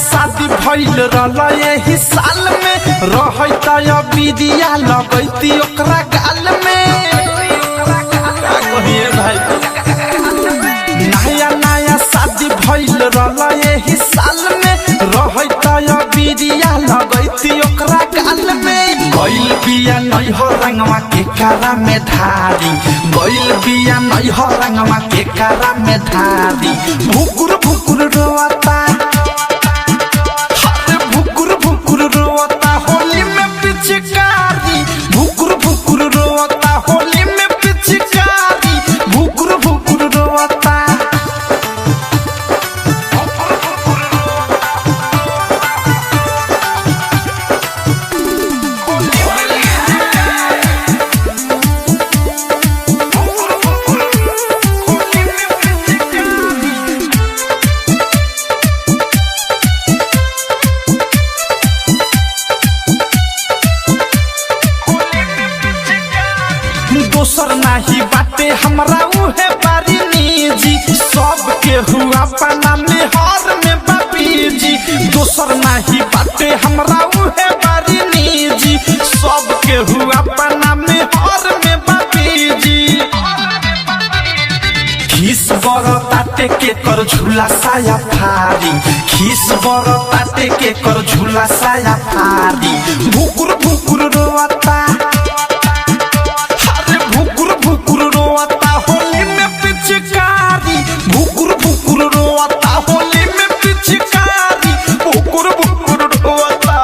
शादी भइल रहल यही साल में रहत बिदिया लगैती ओकरा गाल में। भाई नया नया शादी भइल रहल यही साल में रहत बिदिया लगैती ओकरा गाल में। गइल बिया नैहर रंगवा के कारा में धारी, गइल बिया नैहर रंगवा के कारा में धारी। भुकुर भुकुर रोता, अरे भुकुर भुकुर रोता होली में पिचकारी, भुकुर भुकुर रोता होली में पिचकारी, भुकुर भुकुर रोता। दोसर नाही बाटे हमरा उहे बारी निजी, सबके हुआ पना में हार में बापी जी। दोसर नाही बाटे हमरा उहे बारी निजी, सबके हुआ पना में हार में बापी जी। खीस बरताटे के कर झूला साया फारी, खीस बरताटे के कर झूला साया फारी। भुकुर भुकुर रोता, भुकुर भुकुर रोता होली में पिचकारी, भुकुर भुकुर रोता होली में पिचकारी, भुकुर भुकुर रोता।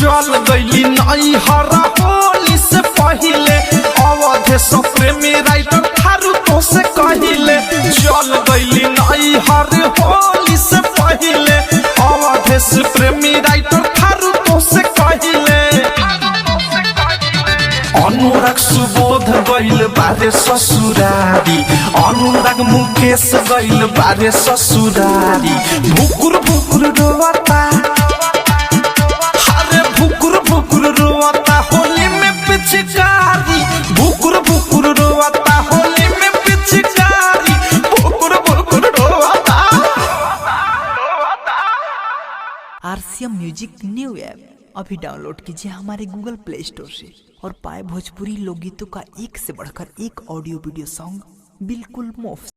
चल गइली नैहर होली से पहिले, अवधेश प्रेमी राइटर थारू तो से कहिले। चल गइली नैहर होली से पहिले, अवधेश प्रेमी राइटर थारू तो से कहिले। अनुराग सुबोध गइल बारे ससुरारी, अनुराग मुकेश गइल बारे ससुरारी। भुकुर भुकुर रोता, अरे भुकुर भुकुर रोता होली में पिचकारी, भुकुर भुकुर रोता होली में पिचकारी, भुकुर भुकुर रोता। RCM म्यूजिक न्यू ऐप अभी डाउनलोड कीजिए हमारे गूगल प्ले स्टोर से और पाए भोजपुरी लोकगीतों का एक से बढ़कर एक ऑडियो वीडियो सॉन्ग बिल्कुल मुफ्त।